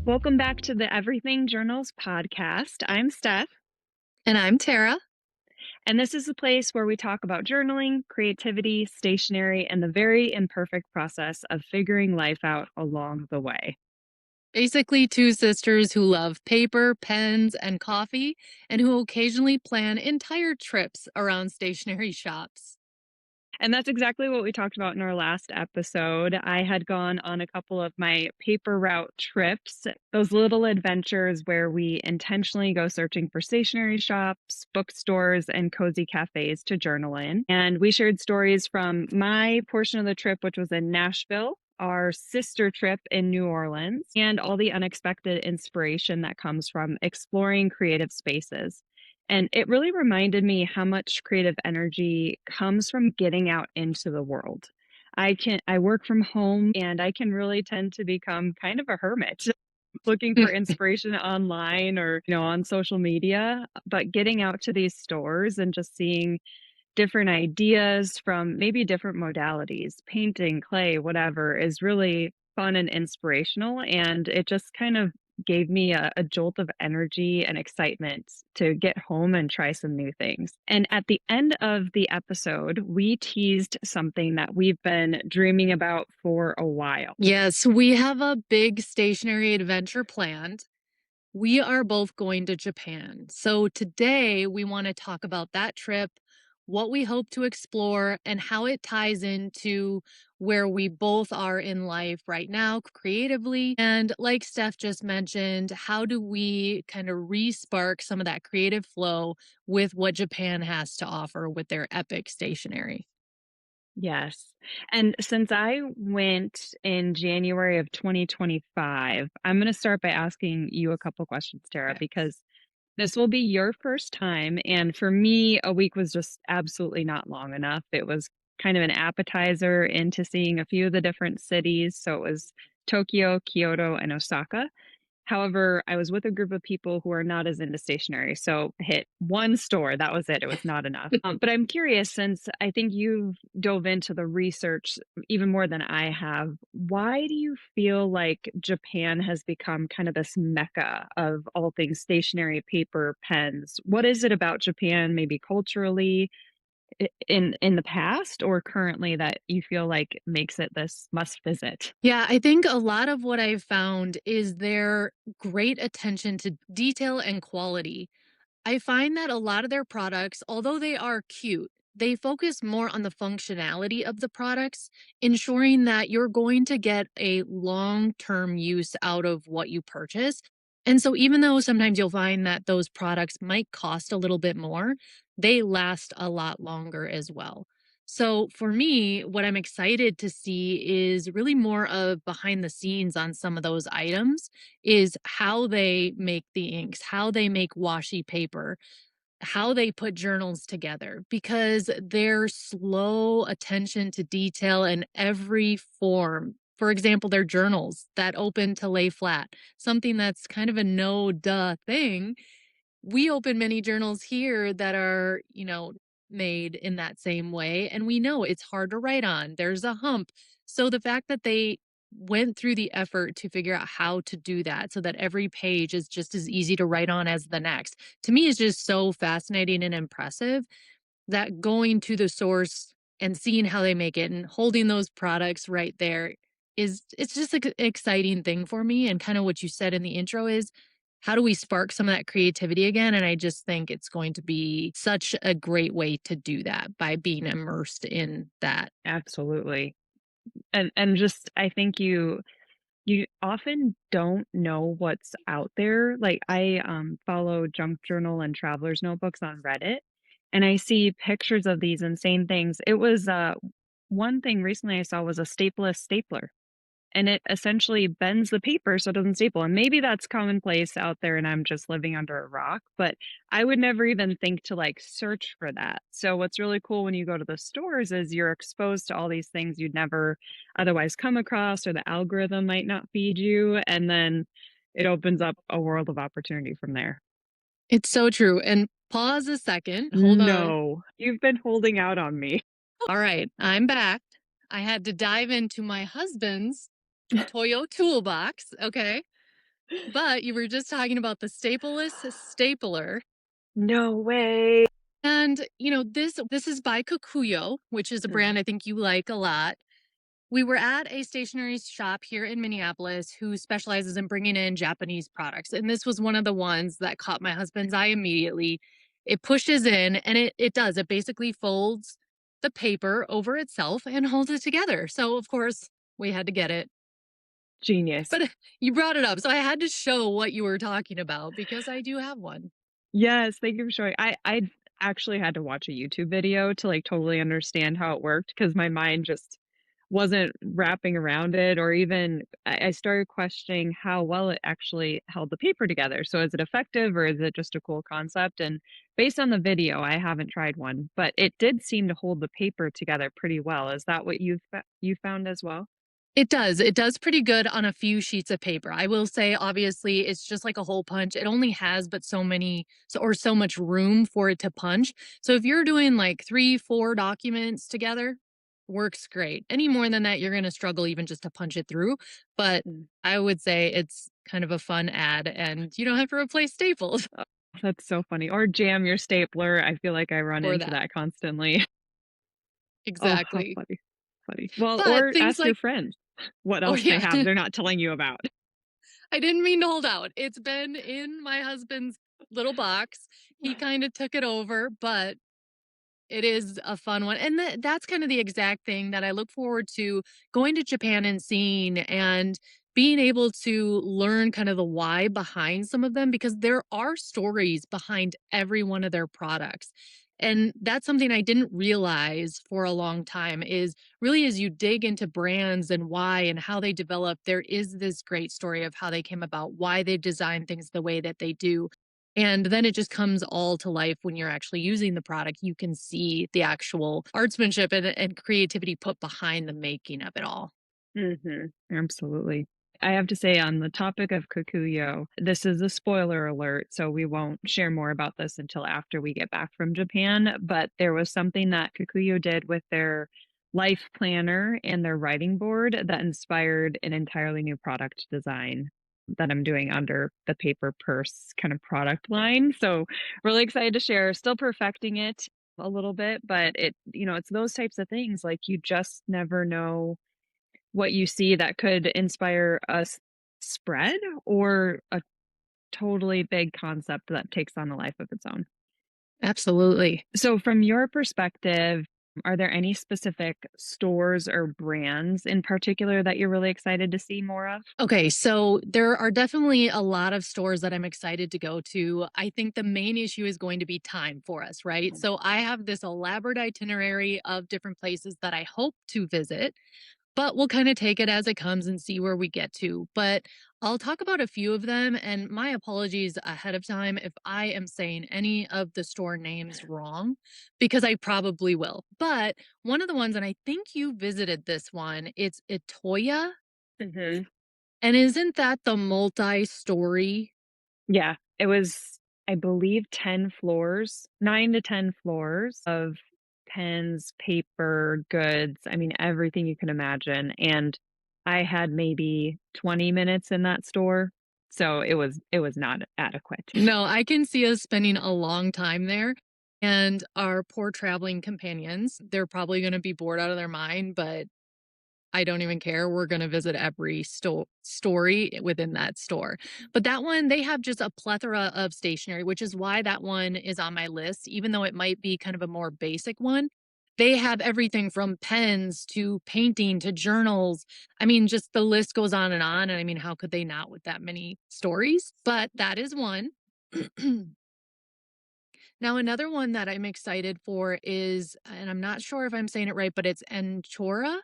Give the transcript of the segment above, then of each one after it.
Welcome back to the Everything Journals podcast. I'm Steph, And I'm Tara. and this is the place where we talk about journaling, creativity, stationery, and the very imperfect process of figuring life out along the way. Basically, two sisters who love paper, pens, and coffee, and who occasionally plan entire trips around stationery shops. And that's exactly what we talked about in our last episode. I had gone on a couple of my paper route trips, those little adventures where we intentionally go searching for stationery shops, bookstores, and cozy cafes to journal in. And we shared stories from my portion of the trip, which was in Nashville, our sister trip in New Orleans, and all the unexpected inspiration that comes from exploring creative spaces. And it really reminded me how much creative energy comes from getting out into the world. I work from home and I can really tend to become kind of a hermit looking for inspiration online or, on social media, but getting out to these stores and just seeing different ideas from maybe different modalities, painting, clay, whatever, is really fun and inspirational. And it just kind of gave me a jolt of energy and excitement to get home and try some new things. And at the end of the episode, we teased something that we've been dreaming about for a while. Yes, we have a big stationery adventure planned. We are both going to Japan. So today we want to talk about that trip, what we hope to explore, and how it ties into where we both are in life right now creatively. And like Steph just mentioned, how do we kind of re-spark some of that creative flow with what Japan has to offer with their epic stationery? Yes. And since I went in January of 2025, I'm going to start by asking you a couple questions, Tara, Okay. because this will be your first time. And for me, a week was just absolutely not long enough. It was kind of an appetizer into seeing a few of the different cities. So it was Tokyo, Kyoto, and Osaka. However, I was with a group of people who are not as into stationery, so hit one store. That was it. It was not enough. But I'm curious, since I think you've dove into the research even more than I have, why do you feel like Japan has become kind of this mecca of all things stationery, paper, pens? What is it about Japan, maybe culturally, in the past or currently, that you feel like makes it this must visit? Yeah, I think a lot of what I've found is their great attention to detail and quality. I find that a lot of their products, although they are cute, they focus more on the functionality of the products, ensuring that you're going to get a long term use out of what you purchase. And so, even though sometimes you'll find that those products might cost a little bit more, they last a lot longer as well. So, for me, what I'm excited to see is really more of behind the scenes on some of those items is how they make the inks, how they make washi paper, how they put journals together, because their slow attention to detail in every form. For example, their journals that open to lay flat, something that's kind of a no duh thing. We open many journals here that are, made in that same way. And we know it's hard to write on. There's a hump. So the fact that they went through the effort to figure out how to do that so that every page is just as easy to write on as the next, to me is just so fascinating and impressive that going to the source and seeing how they make it and holding those products right there is it's just an exciting thing for me. And kind of what you said in the intro is how do we spark some of that creativity again? And I just think it's going to be such a great way to do that by being immersed in that. Absolutely. And just I think you often don't know what's out there. Like I follow junk journal and travelers notebooks on Reddit, and I see pictures of these insane things. It was one thing recently I saw was a stapeless stapler, and it essentially bends the paper so it doesn't staple. And maybe that's commonplace out there and I'm just living under a rock, but I would never even think to like search for that. So what's really cool when you go to the stores is you're exposed to all these things you'd never otherwise come across, or the algorithm might not feed you, and then it opens up a world of opportunity from there. It's so true. And pause a second. Hold on. No, you've been holding out on me. All right, I'm back. I had to dive into my husband's Toyo toolbox. Okay. But you were just talking about the stapleless stapler. No way. And, this is by Kikuyo, which is a Mhm. brand I think you like a lot. We were at a stationery shop here in Minneapolis who specializes in bringing in Japanese products. And this was one of the ones that caught my husband's eye immediately. It pushes in and it does. It basically folds the paper over itself and holds it together. So, of course, we had to get it. Genius. But you brought it up. So I had to show what you were talking about because I do have one. Yes, thank you for showing. I actually had to watch a YouTube video to, like, totally understand how it worked because my mind just wasn't wrapping around it, or even I started questioning how well it actually held the paper together. So is it effective or is it just a cool concept? And based on the video, I haven't tried one, but it did seem to hold the paper together pretty well. Is that what you found as well? It does. It does pretty good on a few sheets of paper. I will say, obviously, it's just like a hole punch. It only has but so many, or so much room for it to punch. So if you're doing like 3, 4 documents together, works great. Any more than that, you're going to struggle even just to punch it through. But Mm. I would say it's kind of a fun ad and you don't have to replace staples Oh, that's so funny. Or jam your stapler. I feel like I run for into that. that constantly. Oh, how Exactly. funny. Funny. Well, But or things ask your like, friends what oh, else they yeah. have they're not telling you about. I didn't mean to hold out. It's been in my husband's little box. He kind of took it over, but it is a fun one. And that's kind of the exact thing that I look forward to going to Japan and seeing and being able to learn kind of the why behind some of them because there are stories behind every one of their products. And that's something I didn't realize for a long time is really as you dig into brands and why and how they develop, there is this great story of how they came about, why they design things the way that they do. And then it just comes all to life when you're actually using the product. You can see the actual artsmanship and creativity put behind the making of it all. Mhm. Absolutely. I have to say on the topic of Kikuyo, this is a spoiler alert, so we won't share more about this until after we get back from Japan, but there was something that Kikuyo did with their life planner and their writing board that inspired an entirely new product design that I'm doing under the paper purse kind of product line. So, really excited to share. Still perfecting it a little bit, but it's those types of things, like, you just never know what you see that could inspire a spread or a totally big concept that takes on a life of its own. Absolutely. So, from your perspective, are there any specific stores or brands in particular that you're really excited to see more of? Okay, so there are definitely a lot of stores that I'm excited to go to. I think the main issue is going to be time for us, right? So I have this elaborate itinerary of different places that I hope to visit. But we'll kind of take it as it comes and see where we get to. But I'll talk about a few of them. And my apologies ahead of time if I am saying any of the store names wrong, because I probably will. But one of the ones, and I think you visited this one, it's Itoya. Mhm. And isn't that the multi story? Yeah, it was, I believe, 10 floors, 9 to 10 floors of pens, paper, goods, I mean, everything you can imagine, and I had maybe 20 minutes in that store, so it was not adequate. No, I can see us spending a long time there. And our poor traveling companions, they're probably going to be bored out of their mind, but I don't even care. We're gonna visit every story within that store. But that one, they have just a plethora of stationery, which is why that one is on my list, even though it might be kind of a more basic one. They have everything from pens to painting to journals. I mean, just the list goes on and on. And I mean, how could they not with that many stories? But that is one. Now, another one that I'm excited for is, and I'm not sure if I'm saying it right, but it's Anchora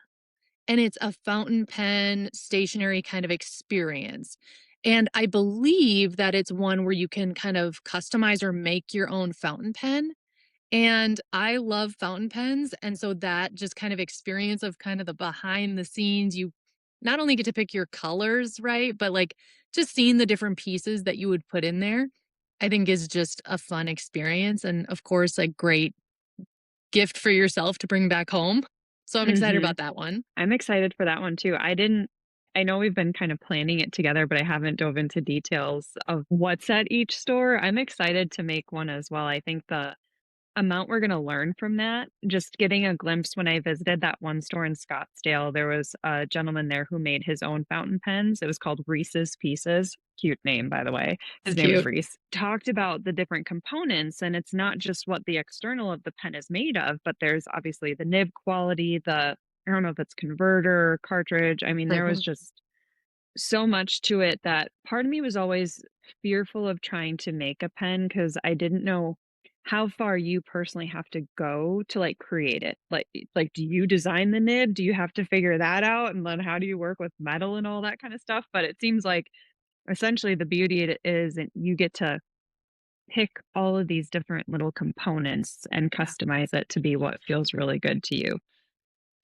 and it's a fountain pen stationery kind of experience. And I believe that it's one where you can kind of customize or make your own fountain pen. And I love fountain pens. And so that just kind of experience of kind of the behind the scenes, you not only get to pick your colors, right? But like just seeing the different pieces that you would put in there, I think is just a fun experience. And of course, a great gift for yourself to bring back home. So I'm excited Mhm. about that one. I'm excited for that one too. I didn't I know we've been kind of planning it together, but I haven't dove into details of what's at each store. I'm excited to make one as well. I think the amount we're gonna learn from that, just getting a glimpse when I visited that one store in Scottsdale, there was a gentleman there who made his own fountain pens. It was called Reese's Pieces. Cute name, by the way. It's His name is cute. Reese. Talked about the different components, and it's not just what the external of the pen is made of, but there's obviously the nib quality, the I don't know if it's converter, cartridge. I mean, there was Mhm. just so much to it that part of me was always fearful of trying to make a pen because I didn't know how far you personally have to go to like create it. Like do you design the nib? Do you have to figure that out? And then how do you work with metal and all that kind of stuff? But it seems like essentially the beauty it is that you get to pick all of these different little components and Yeah. customize it to be what feels really good to you.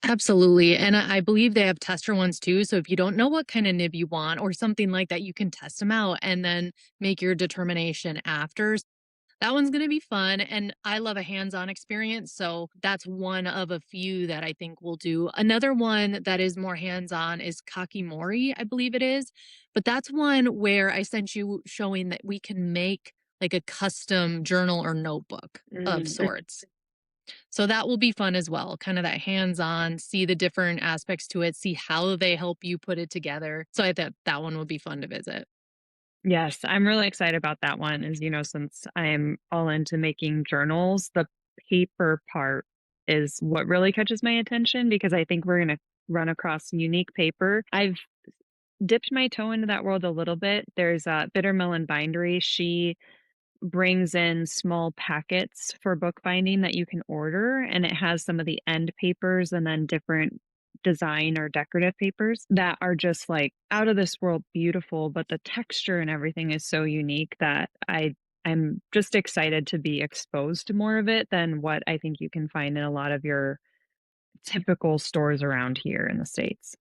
Absolutely. And I believe they have tester ones too. So if you don't know what kind of nib you want or something like that, you can test them out and then make your determination after. That one's going to be fun. And I love a hands on experience. So that's one of a few that I think we'll do. Another one that is more hands on is Kakimori, I believe it is. But that's one where I sent you showing that we can make like a custom journal or notebook of Mm. sorts. So that will be fun as well. Kind of that hands on, see the different aspects to it, see how they help you put it together. So I thought that one would be fun to visit. Yes, I'm really excited about that one is, since I'm all into making journals, the paper part is what really catches my attention because I think we're going to run across unique paper. I've dipped my toe into that world a little bit. There's Bitter Melon Bindery. She brings in small packets for bookbinding that you can order, and it has some of the end papers and then different design or decorative papers that are just like out of this world beautiful, but the texture and everything is so unique that I'm just excited to be exposed to more of it than what I think you can find in a lot of your typical stores around here in the States.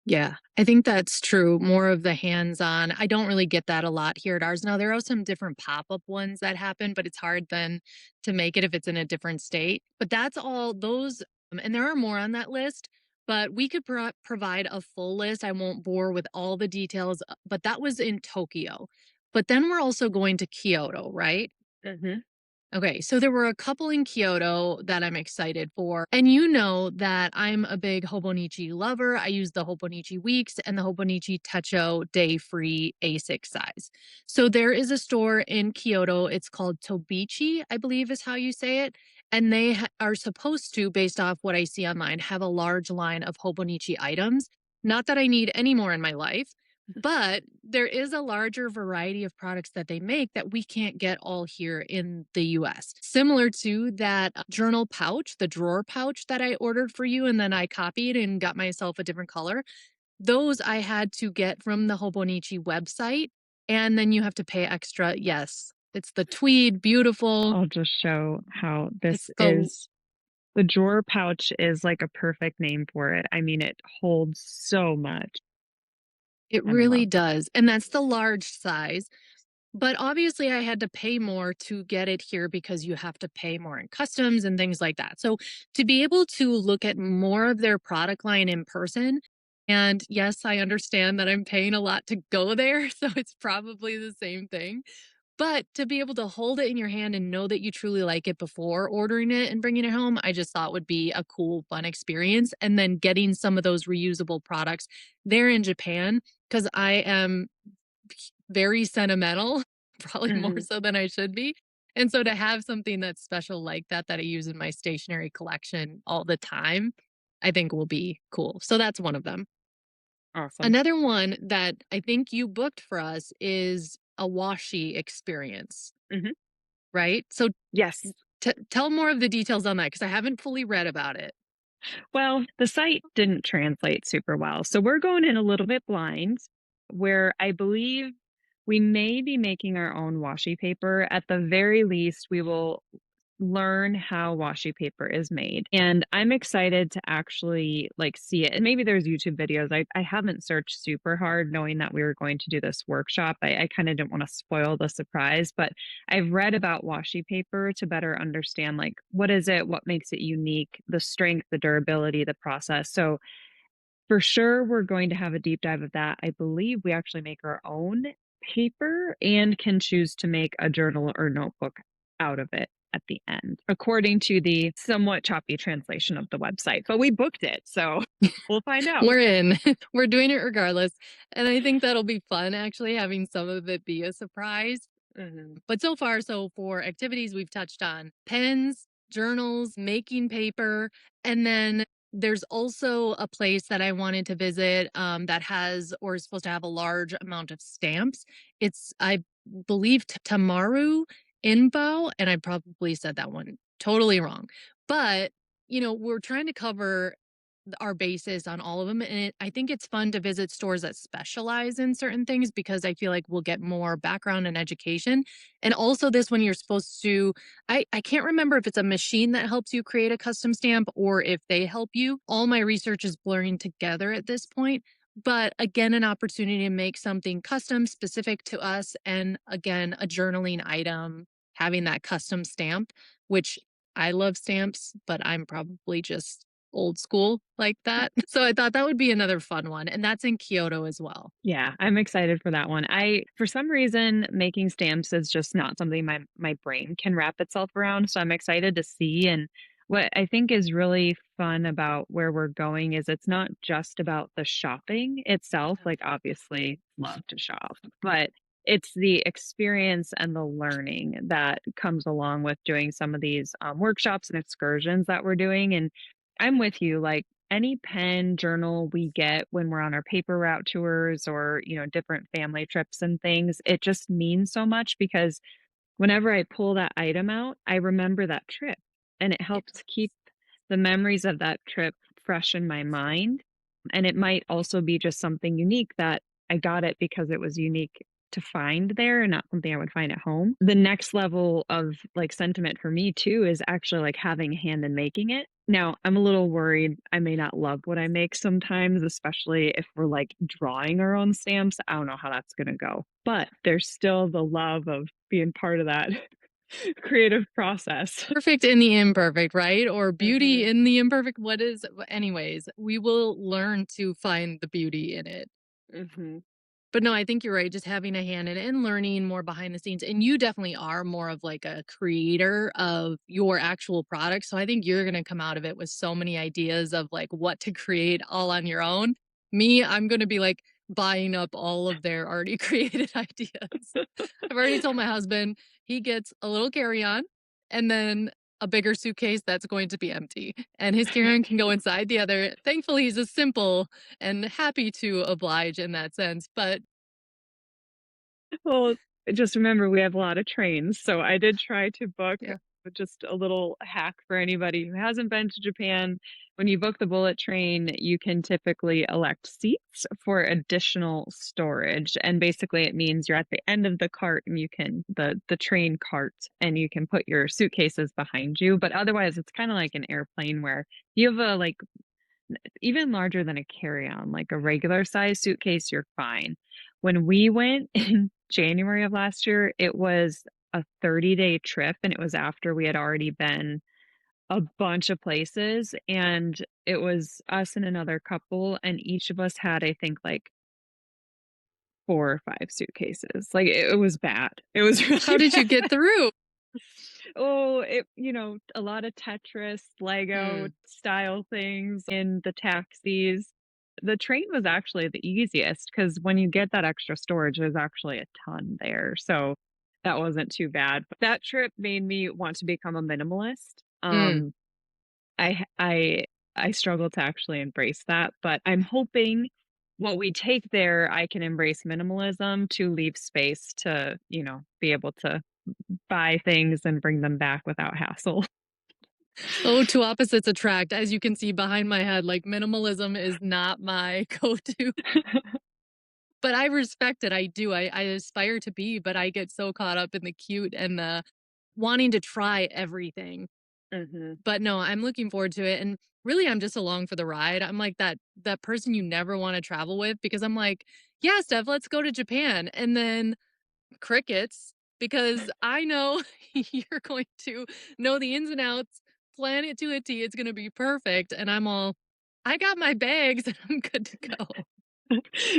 Yeah, I think that's true. More of the hands on. I don't really get that a lot here at ours. Now, there are some different pop up ones that happen, but it's hard then to make it if it's in a different state. But that's all those. And there are more on that list, but we could provide a full list. I won't bore with all the details, but that was in Tokyo. But then we're also going to Kyoto, right? Mhm. Okay, so there were a couple in Kyoto that I'm excited for. And you know that I'm a big Hobonichi lover. I use the Hobonichi Weeks and the Hobonichi Techo Day Free A6 size. So there is a store in Kyoto. It's called Tobichi, I believe is how you say it. And they are supposed to, based off what I see online, have a large line of Hobonichi items. Not that I need any more in my life, but there is a larger variety of products that they make that we can't get all here in the US. Similar to that journal pouch, the drawer pouch that I ordered for you and then I copied and got myself a different color. Those I had to get from the Hobonichi website and then you have to pay extra. Yes, it's the tweed, beautiful. I'll just show how this It's the is. The drawer pouch is like a perfect name for it. I mean, it holds so much, it and I really love it. does. And that's the large size. But obviously, I had to pay more to get it here because you have to pay more in customs and things like that. So, to be able to look at more of their product line in person, and yes, I understand that I'm paying a lot to go there. So, it's probably the same thing. But to be able to hold it in your hand and know that you truly like it before ordering it and bringing it home, I just thought would be a cool, fun experience. And then getting some of those reusable products there in Japan, because I am very sentimental, probably more Mhm. so than I should be. And so to have something that's special like that, that I use in my stationery collection all the time, I think will be cool. So that's one of them. Awesome. Another one that I think you booked for us is a washi experience, Mhm. right? So Yes. tell more of the details on that because I haven't fully read about it. Well, the site didn't translate super well, so we're going in a little bit blind, where I believe we may be making our own washi paper. At the very least, we will learn how washi paper is made. And I'm excited to actually like see it. And maybe there's YouTube videos. I haven't searched super hard knowing that we were going to do this workshop. I kind of didn't want to spoil the surprise, but I've read about washi paper to better understand like what is it, what makes it unique, the strength, the durability, the process. So For sure, we're going to have a deep dive of that. I believe we actually make our own paper and can choose to make a journal or notebook out of it at the end, according to the somewhat choppy translation of the website. But we booked it, so we'll find out. We're in. We're doing it regardless. And I think that'll be fun actually having some of it be a surprise. Mhm. But so far, so for activities, we've touched on pens, journals, making paper, and then there's also a place that I wanted to visit that has or is supposed to have a large amount of stamps. It's, I believe, Tamaru Info, and I probably said that one totally wrong. But, we're trying to cover our basis on all of them. And I think it's fun to visit stores that specialize in certain things because I feel like we'll get more background and education. And also, this one you're supposed to, I can't remember if it's a machine that helps you create a custom stamp or if they help you. All my research is blurring together at this point. But again, an opportunity to make something custom specific to us. And again, a journaling item, having that custom stamp, which I love stamps, but I'm probably just old school like that. So I thought that would be another fun one, and that's in Kyoto as well. Yeah, I'm excited for that one. I for some reason, making stamps is just not something my brain can wrap itself around, so I'm excited to see, and what I think is really fun about where we're going is it's not just about the shopping itself, like, obviously love to shop, but it's the experience and the learning that comes along with doing some of these, workshops and excursions that we're doing, and I'm with you, like, any pen journal we get when we're on our paper route tours or, different family trips and things, it just means so much because whenever I pull that item out, I remember that trip and it helps keep Yes. the memories of that trip fresh in my mind. And it might also be just something unique that I got it because it was unique to find there and not something I would find at home. The next level of like sentiment for me too is actually like having a hand in making it. Now, I'm a little worried I may not love what I make sometimes, especially if we're like drawing our own stamps. I don't know how that's going to go, but there's still the love of being part of that creative process. Perfect in the imperfect, right? Or beauty Mhm. in the imperfect. What is, anyways, we will learn to find the beauty in it. Mhm. But no, I think you're right. Just having a hand in it and learning more behind the scenes. And you definitely are more of like a creator of your actual product. So I think you're going to come out of it with so many ideas of like what to create all on your own. Me, I'm going to be like buying up all of their already created ideas. I've already told my husband he gets a little carry on and then a bigger suitcase that's going to be empty. And his carry on can go inside the other. Thankfully, he's a simple and happy to oblige in that sense. But Well, just remember we have a lot of trains, so I did try to book yeah. just a little hack for anybody who hasn't been to Japan. When you book the bullet train, you can typically elect seats for additional storage, and basically it means you're at the end of the cart and you can the train cart and you can put your suitcases behind you, but otherwise it's kinda like an airplane where you have a, like, even larger than a carry-on, like a regular size suitcase, you're fine. When we went in January of last year, it was a 30-day trip, and it was after we had already been a bunch of places, and it was us and another couple, and each of us had, I think, like, 4 or 5 suitcases. Like, it was bad. It was How really did you bad. get through? Oh, a lot of Tetris, Lego Mm, style things in the taxis. The train was actually the easiest because when you get that extra storage, there's actually a ton there, so that wasn't too bad. But that trip made me want to become a minimalist. mm. I struggle to actually embrace that, but I'm hoping what we take there, I can embrace minimalism to leave space to, be able to buy things and bring them back without hassle. Oh, two opposites attract. As you can see behind my head, like minimalism is not my go-to. But I respect it. I do. I aspire to be, but I get so caught up in the cute and the wanting to try everything. Mhm. But no, I'm looking forward to it. And really I'm just along for the ride. I'm like that person you never want to travel with because I'm like, yeah, Steph, let's go to Japan. And then crickets because I know you're going to know the ins and outs, plan it to a T. It's going to be perfect. And I'm all, I got my bags and I'm good to go.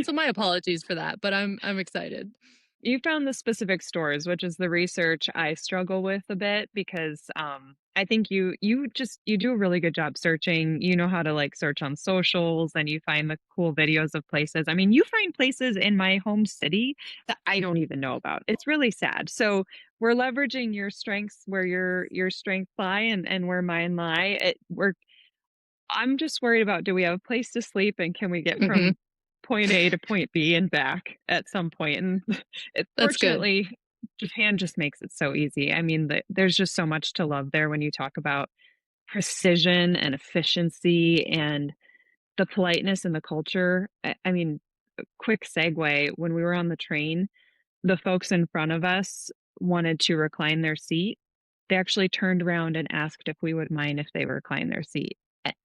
So my apologies for that, but I'm excited. You found the specific stores, which is the research I struggle with a bit because, I think you do a really good job searching. You know how to, like, search on socials, and you find the cool videos of places. I mean, you find places in my home city that I don't even know about. It's really sad. So, we're leveraging your strengths where your strengths lie and where mine lie. I'm just worried about, do we have a place to sleep, and can we get Mhm. from point A to point B and back at some point? And That's good. fortunately, Japan just makes it so easy. I mean, there's just so much to love there when you talk about precision and efficiency and the politeness and the culture. I mean, quick segue, when we were on the train, the folks in front of us wanted to recline their seat. They actually turned around and asked if we would mind if they recline their seat.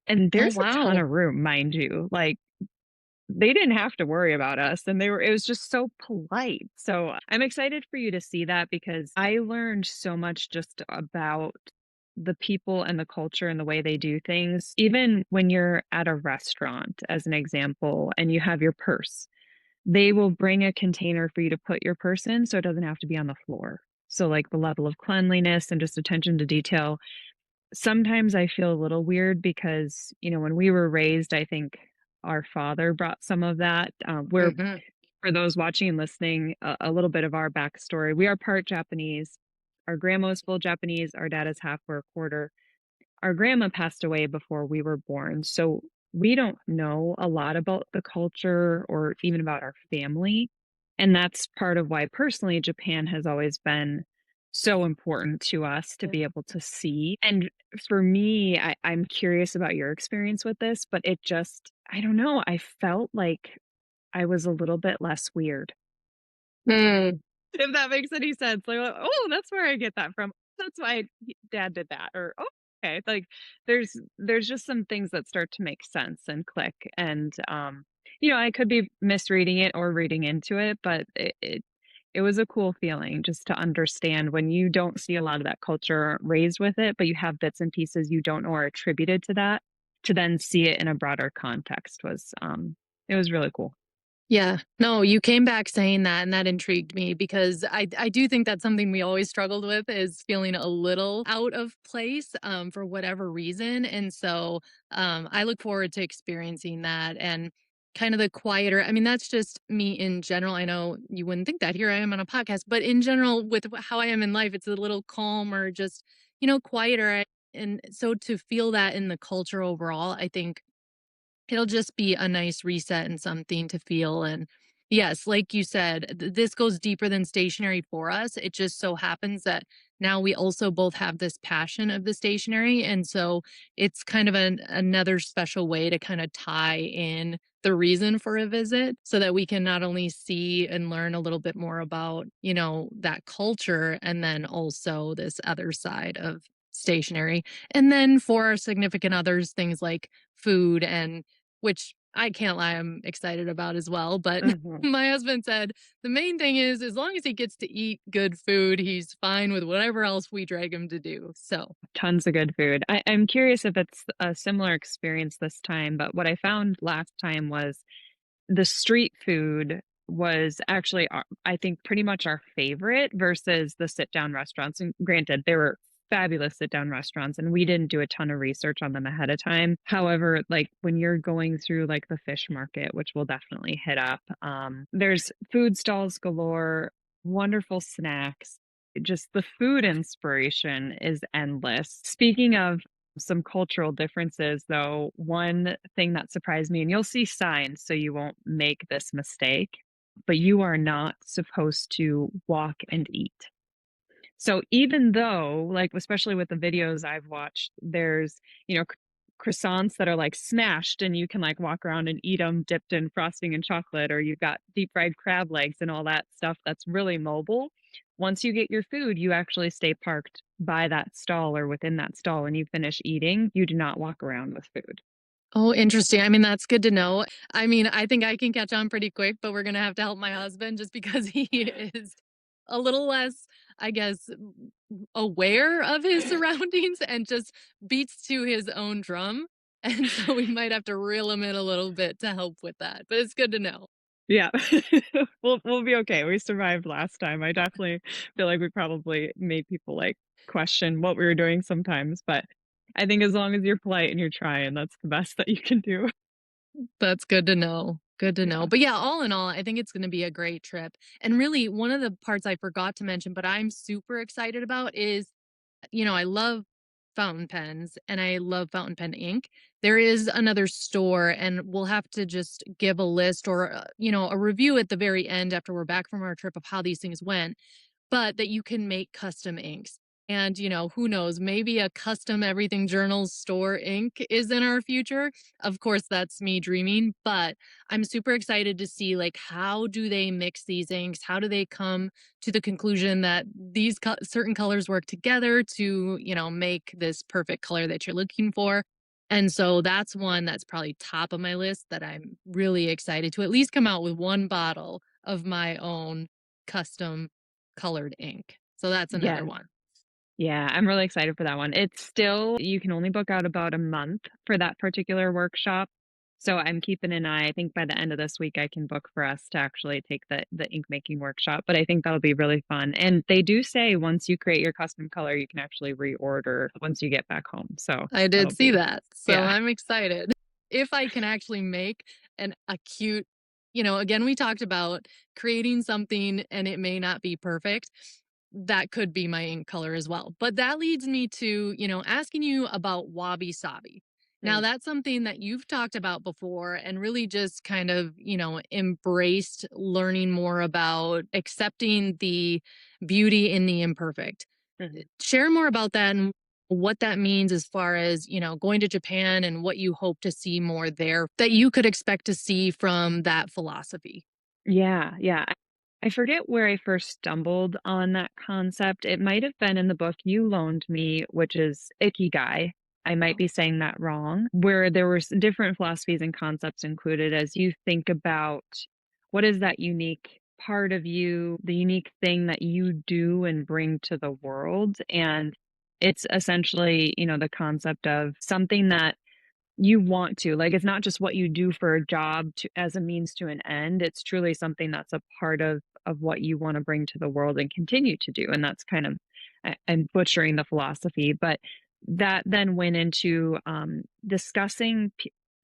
And Oh, there's a ton wow. of room, mind you. Like, they didn't have to worry about us, and it was just so polite. So I'm excited for you to see that because I learned so much just about the people and the culture and the way they do things. Even when you're at a restaurant, as an example, and you have your purse, they will bring a container for you to put your purse in so it doesn't have to be on the floor. So, like, the level of cleanliness and just attention to detail. Sometimes I feel a little weird because, when we were raised, I think our father brought some of that. We're Mhm. For those watching and listening, a little bit of our backstory. We are part Japanese. Our grandma is full Japanese. Our dad is half or a quarter. Our grandma passed away before we were born, so we don't know a lot about the culture or even about our family, and that's part of why personally Japan has always been so important to us to be able to see. And for me, I'm curious about your experience with this, but it just, I don't know, I felt like I was a little bit less weird. Mm. If that makes any sense. Like, "Oh, that's where I get that from. That's why dad did that," or, "Oh, okay." Like, there's just some things that start to make sense and click, and, I could be misreading it or reading into it, but it was a cool feeling just to understand when you don't see a lot of that culture raised with it, but you have bits and pieces you don't know are attributed to that, to then see it in a broader context it was really cool. Yeah. No, you came back saying that, and that intrigued me because I do think that's something we always struggled with is feeling a little out of place, for whatever reason. And so I look forward to experiencing that and kind of the quieter. I mean, that's just me in general. I know you wouldn't think that here I am on a podcast, but in general, with how I am in life, it's a little calmer, just, quieter. And so to feel that in the culture overall, I think it'll just be a nice reset and something to feel. And yes, like you said, this goes deeper than stationery for us. It just so happens that now we also both have this passion of the stationery. And so it's kind of another special way to kind of tie in the reason for a visit so that we can not only see and learn a little bit more about, that culture and then also this other side of stationery. And then for our significant others, things like food and which I can't lie, I'm excited about as well, but Mhm. my husband said the main thing is as long as he gets to eat good food, he's fine with whatever else we drag him to do. So, Tons of good food. I'm curious if it's a similar experience this time, but what I found last time was the street food was actually, I think, pretty much our favorite versus the sit down restaurants. And granted, they were fabulous sit down restaurants, and we didn't do a ton of research on them ahead of time. However, like when you're going through like the fish market, which we'll definitely hit up, there's food stalls galore, wonderful snacks. Just the food inspiration is endless. Speaking of some cultural differences, though, one thing that surprised me, and you'll see signs so you won't make this mistake, but you are not supposed to walk and eat. So even though, like, especially with the videos I've watched, there's, croissants that are like smashed and you can like walk around and eat them dipped in frosting and chocolate, or you've got deep fried crab legs and all that stuff that's really mobile. Once you get your food, you actually stay parked by that stall or within that stall and you finish eating. You do not walk around with food. oh, interesting. I mean, that's good to know. I mean, I think I can catch on pretty quick, but we're going to have to help my husband just because he is a little less, I guess, aware of his surroundings and just beats to his own drum. and so we might have to reel them in a little bit to help with that, but it's good to know. Yeah. We'll be okay. We survived last time. I definitely feel like we probably made people, like, question what we were doing sometimes, but I think as long as you're polite and you're trying, that's the best that you can do. That's good to know. Good to know. Yeah. But yeah, all in all, I think it's going to be a great trip. And really, one of the parts I forgot to mention, but I'm super excited about is, I love fountain pens and I love fountain pen ink. There is another store, and we'll have to just give a list or, a review at the very end after we're back from our trip of how these things went, but that you can make custom inks. And, who knows, maybe a custom everything journals store ink is in our future. Of course, that's me dreaming, but I'm super excited to see like how do they mix these inks? How do they come to the conclusion that these certain colors work together to, make this perfect color that you're looking for? And so that's one that's probably top of my list that I'm really excited to at least come out with one bottle of my own custom colored ink. So that's another Yes. one. Yeah, I'm really excited for that one. It's still you can only book out about a month for that particular workshop. So I'm keeping an eye. I think by the end of this week I can book for us to actually take the ink making workshop, but I think that'll be really fun. And they do say once you create your custom color, you can actually reorder once you get back home. So I did that'll see be that. So yeah. I'm excited. If I can actually make a cute, again, we talked about creating something and it may not be perfect. That could be my ink color as well. But that leads me to, asking you about wabi-sabi. Now, Mm, that's something that you've talked about before and really just kind of, embraced learning more about accepting the beauty in the imperfect. mhm. Share more about that and what that means as far as, going to Japan and what you hope to see more there that you could expect to see from that philosophy. Yeah, yeah. I forget where I first stumbled on that concept. It might have been in the book you loaned me, which is Ikigai. I might be saying that wrong, where there were different philosophies and concepts included as you think about what is that unique part of you, the unique thing that you do and bring to the world. And it's essentially, the concept of something that you want to. Like, it's not just what you do for a job to as a means to an end, it's truly something that's a part of what you wanna bring to the world and continue to do, and that's kind of I'm butchering the philosophy, but that then went into, discussing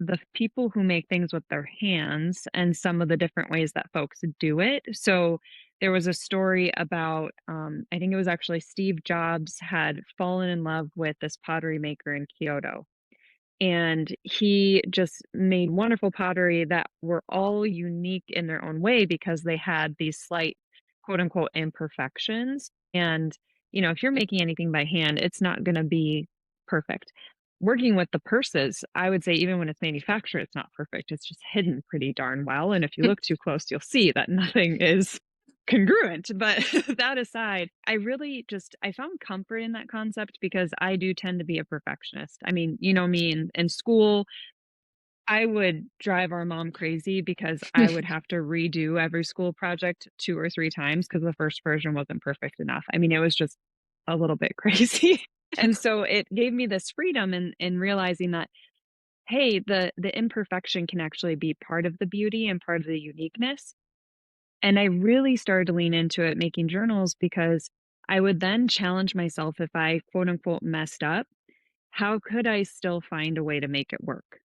the people who make things with their hands and some of the different ways that folks do it. So, there was a story about, I think it was actually Steve Jobs had fallen in love with this pottery maker in Kyoto, and he just made wonderful pottery that were all unique in their own way because they had these slight quote unquote imperfections. And, if you're making anything by hand, it's not going to be perfect. Working with the purses, I would say even when it's manufactured, it's not perfect. It's just hidden pretty darn well. And if you look too close, you'll see that nothing is congruent. But that aside, I found comfort in that concept because I do tend to be a perfectionist. I mean, you know me in school, I would drive our mom crazy because I would have to redo every school project 2 or 3 times because the first version wasn't perfect enough. I mean, it was just a little bit crazy. And so it gave me this freedom in realizing that, hey, the imperfection can actually be part of the beauty and part of the uniqueness. And I really started to lean into it making journals because I would then challenge myself if I quote unquote messed up, how could I still find a way to make it work?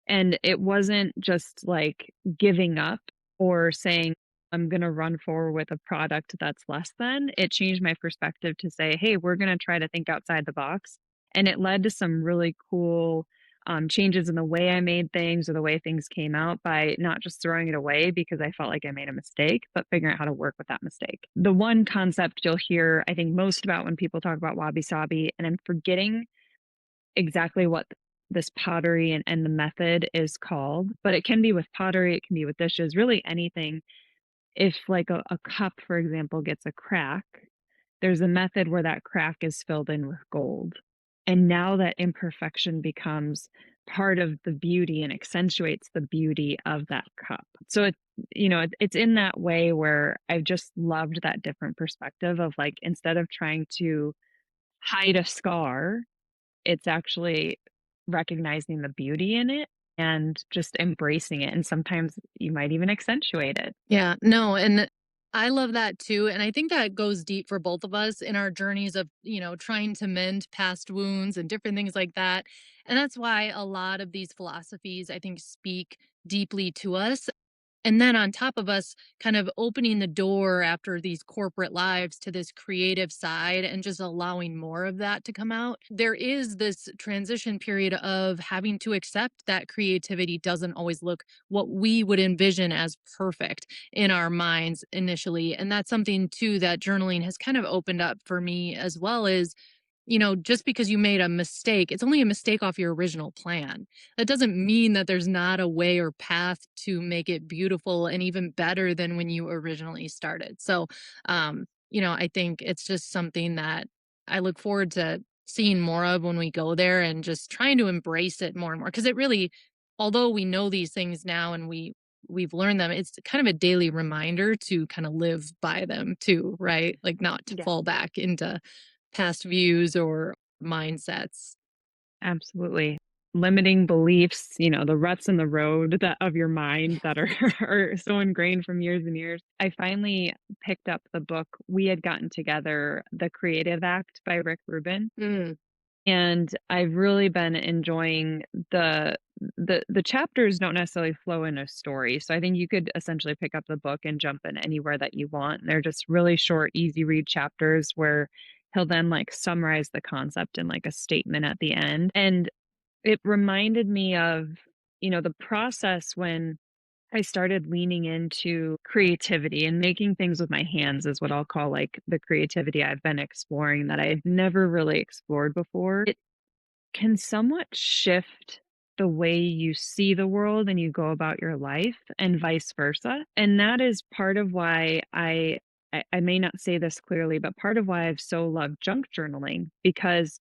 And it wasn't just like giving up or saying, I'm going to run forward with a product that's less than. It changed my perspective to say, hey, we're going to try to think outside the box. And it led to some really cool changes in the way I made things or the way things came out by not just throwing it away because I felt like I made a mistake, but figuring out how to work with that mistake. The one concept you'll hear, I think, most about when people talk about wabi sabi, and I'm forgetting exactly what this pottery and the method is called, but it can be with pottery, it can be with dishes, really anything. If like a cup, for example, gets a crack, there's a method where that crack is filled in with gold. And now that imperfection becomes part of the beauty and accentuates the beauty of that cup. So it's in that way where I've just loved that different perspective of like instead of trying to hide a scar, it's actually recognizing the beauty in it and just embracing it, and sometimes you might even accentuate it. Yeah, no, and I love that too. And I think that goes deep for both of us in our journeys of, trying to mend past wounds and different things like that. And that's why a lot of these philosophies, I think, speak deeply to us. And then on top of us kind of opening the door after these corporate lives to this creative side and just allowing more of that to come out, there is this transition period of having to accept that creativity doesn't always look what we would envision as perfect in our minds initially. And that's something too that journaling has kind of opened up for me as well as just because you made a mistake, it's only a mistake off your original plan. That doesn't mean that there's not a way or path to make it beautiful and even better than when you originally started. So, I think it's just something that I look forward to seeing more of when we go there and just trying to embrace it more and more. Cause it really, although we know these things now and we've learned them, it's kind of a daily reminder to kind of live by them too, right? Like not to Yeah. fall back into past views or mindsets. Absolutely. Limiting beliefs, the ruts in the road that of your mind that are are so ingrained from years and years. I finally picked up the book. We had gotten together, The Creative Act by Rick Rubin, Mm. and I've really been enjoying the chapters don't necessarily flow in a story. So I think you could essentially pick up the book and jump in anywhere that you want. They're just really short, easy read chapters where he'll then like summarize the concept in like a statement at the end. And it reminded me of, the process when I started leaning into creativity and making things with my hands is what I'll call like the creativity I've been exploring that I've never really explored before. It can somewhat shift the way you see the world and you go about your life and vice versa. And that is part of why I may not say this clearly, but part of why I've so loved junk journaling because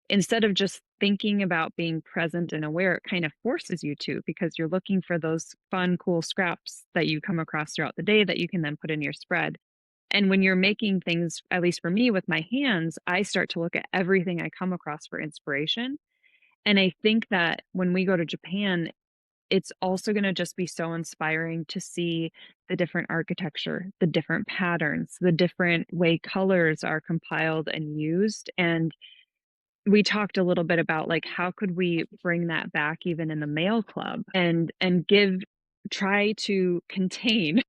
instead of just thinking about being present and aware, it kind of forces you to because you're looking for those fun, cool scraps that you come across throughout the day that you can then put in your spread. And when you're making things, at least for me with my hands, I start to look at everything I come across for inspiration. And I think that when we go to Japan, it's also going to just be so inspiring to see the different architecture, the different patterns, the different way colors are compiled and used. And we talked a little bit about like how could we bring that back even in the mail club and give try to contain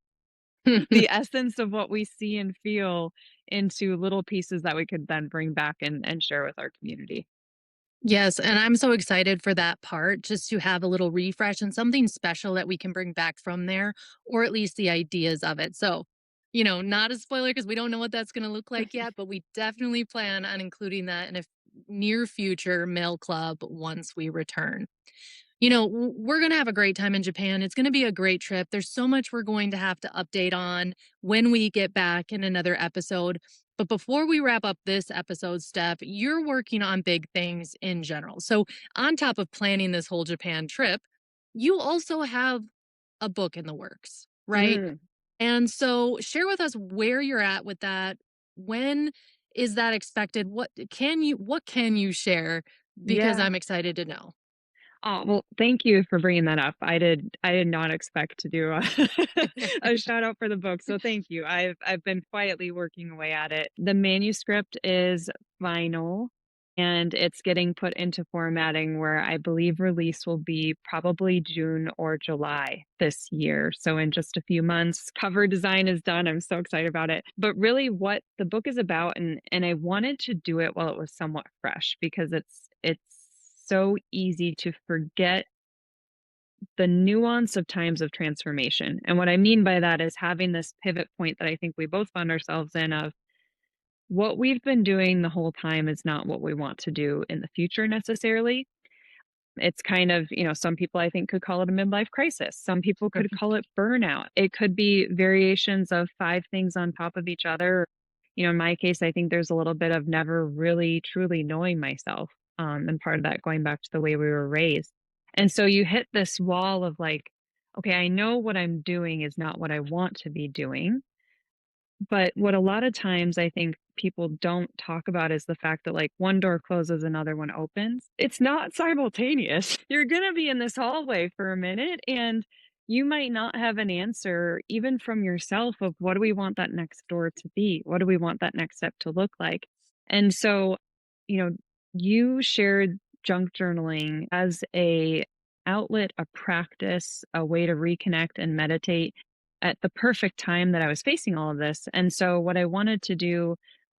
the essence of what we see and feel into little pieces that we could then bring back and share with our community. Yes, and I'm so excited for that part just to have a little refresh and something special that we can bring back from there, or at least the ideas of it. So, not a spoiler because we don't know what that's going to look like yet, but we definitely plan on including that in a near future mail club once we return. We're going to have a great time in Japan. It's going to be a great trip. There's so much we're going to have to update on when we get back in another episode. But before we wrap up this episode, Steph, you're working on big things in general. So, on top of planning this whole Japan trip, you also have a book in the works, right? Mm, And so, share with us where you're at with that. When is that expected? What can you share because yeah. I'm excited to know. Oh, well, thank you for bringing that up. I did not expect to do a a shout out for the book, so thank you. I've been quietly working away at it. The manuscript is final, and it's getting put into formatting where I believe release will be probably June or July this year. So in just a few months, cover design is done. I'm so excited about it. But really what the book is about and I wanted to do it while it was somewhat fresh because it's so easy to forget the nuance of times of transformation. And what I mean by that is having this pivot point that I think we both found ourselves in of what we've been doing the whole time is not what we want to do in the future necessarily. It's kind of, some people I think could call it a midlife crisis. Some people could call it burnout. It could be variations of five things on top of each other. In my case, I think there's a little bit of never really truly knowing myself. And part of that going back to the way we were raised. And so you hit this wall of like, okay, I know what I'm doing is not what I want to be doing. But what a lot of times I think people don't talk about is the fact that, like, one door closes, another one opens. It's not simultaneous. You're gonna be in this hallway for a minute, and you might not have an answer even from yourself of what do we want that next door to be? What do we want that next step to look like? And so, you know, you shared junk journaling as a outlet, a practice, a way to reconnect and meditate at the perfect time that I was facing all of this. And so, what I wanted to do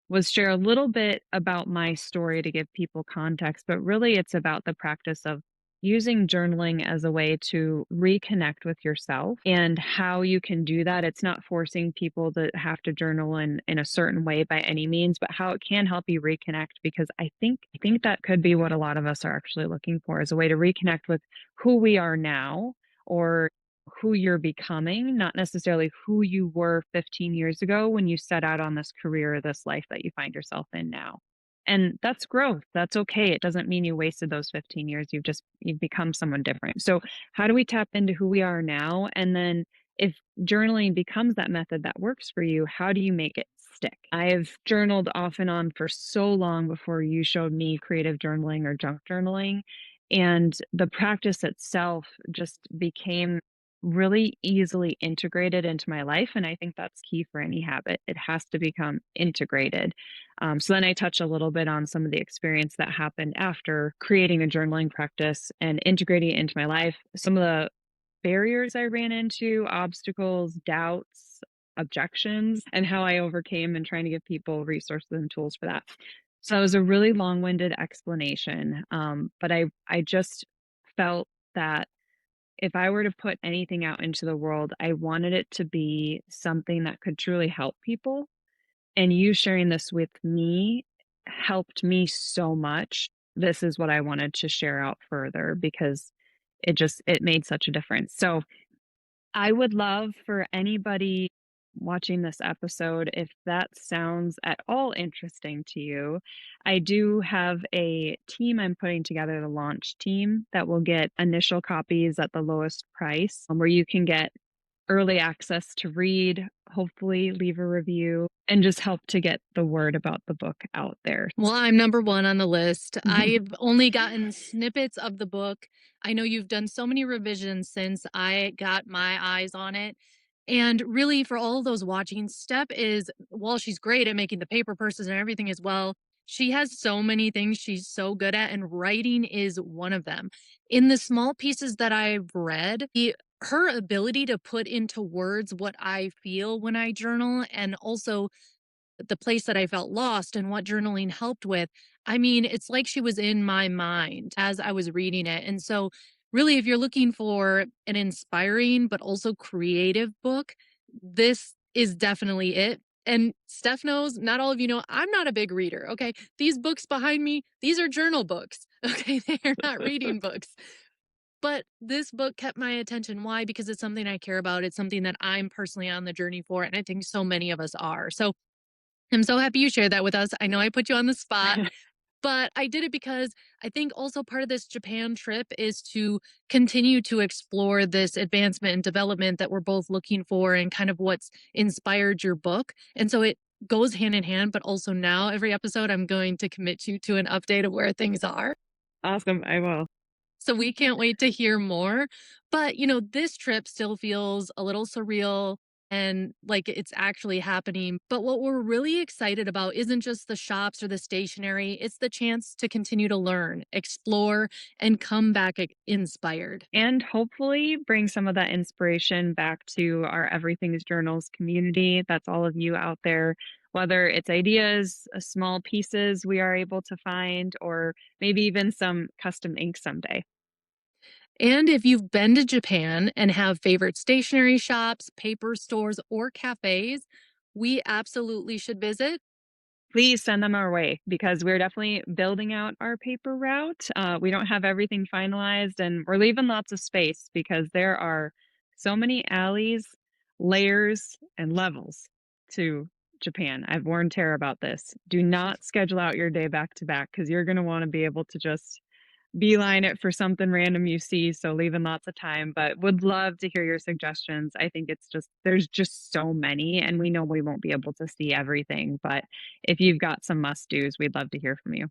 was share a little bit about my story to give people context, but really it's about the practice of using journaling as a way to reconnect with yourself and how you can do that. It's not forcing people to have to journal in a certain way by any means, but how it can help you reconnect because I think that could be what a lot of us are actually looking for is a way to reconnect with who we are now or who you're becoming, not necessarily who you were 15 years ago when you set out on this career or this life that you find yourself in now. And that's growth. That's okay. It doesn't mean you wasted those 15 years. You've become someone different. So, how do we tap into who we are now? And then if journaling becomes that method that works for you, how do you make it stick? I've journaled off and on for so long before you showed me creative journaling or junk journaling. And the practice itself just became really easily integrated into my life, and I think that's key for any habit. It has to become integrated. So then I touch a little bit on some of the experience that happened after creating a journaling practice and integrating it into my life. Some of the barriers I ran into, obstacles, doubts, objections, and how I overcame and trying to give people resources and tools for that. So it was a really long-winded explanation, but I just felt that if I were to put anything out into the world, I wanted it to be something that could truly help people. And you sharing this with me helped me so much. This is what I wanted to share out further because it made such a difference. So I would love for anybody watching this episode, if that sounds at all interesting to you, I do have a team I'm putting together, the launch team, that will get initial copies at the lowest price, where you can get early access to read, hopefully leave a review, and just help to get the word about the book out there. Well, I'm number 1 on the list. I've only gotten snippets of the book. I know you've done so many revisions since I got my eyes on it. And really, for all those watching, Step is, while she's great at making the paper purses and everything as well, she has so many things she's so good at, and writing is one of them. In the small pieces that I've read, her ability to put into words what I feel when I journal and also the place that I felt lost and what journaling helped with. I mean, it's like she was in my mind as I was reading it. And so, really, if you're looking for an inspiring but also creative book, this is definitely it. And Steph knows, not all of you know, I'm not a big reader. Okay. These books behind me, these are journal books. Okay. They are not reading books. But this book kept my attention. Why? Because it's something I care about. It's something that I'm personally on the journey for. And I think so many of us are. So, I'm so happy you shared that with us. I know I put you on the spot, but I did it because I think also part of this Japan trip is to continue to explore this advancement and development that we're both looking for and kind of what's inspired your book. And so it goes hand in hand, but also now every episode I'm going to commit you to an update of where things are. Awesome, I will. So we can't wait to hear more. But, this trip still feels a little surreal and like it's actually happening. But what we're really excited about isn't just the shops or the stationery, it's the chance to continue to learn, explore, and come back inspired. And hopefully bring some of that inspiration back to our Everything's Journals community. That's all of you out there, whether it's ideas, small pieces we are able to find, or maybe even some custom ink someday. And if you've been to Japan and have favorite stationery shops, paper stores, or cafes, we absolutely should visit. Please send them our way because we're definitely building out our paper route. We don't have everything finalized, and we're leaving lots of space because there are so many alleys, layers, and levels to Japan. I've warned Tara about this. Do not schedule out your day back to back because you're going to want to be able to just beeline it for something random you see, so leaving lots of time, but would love to hear your suggestions. I think it's just there's just so many, and we know we won't be able to see everything, but if you've got some must-dos, we'd love to hear from you.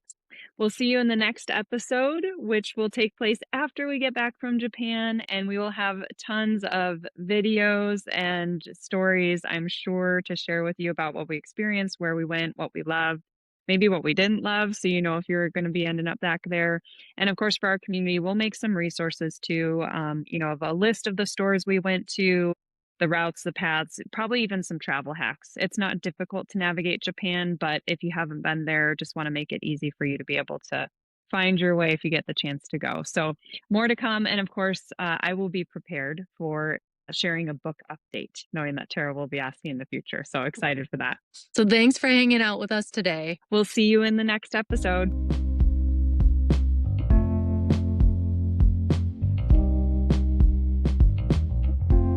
We'll see you in the next episode, which will take place after we get back from Japan, and we will have tons of videos and stories, I'm sure, to share with you about what we experienced, where we went, what we loved, maybe what we didn't love, so you know if you're going to be ending up back there. And of course, for our community, we'll make some resources too, of a list of the stores we went to, the routes, the paths, probably even some travel hacks. It's not difficult to navigate Japan, but if you haven't been there, just want to make it easy for you to be able to find your way if you get the chance to go. So, more to come. And of course, I will be prepared for sharing a book update, knowing that Tara will be asking in the future. So excited for that. So thanks for hanging out with us today. We'll see you in the next episode.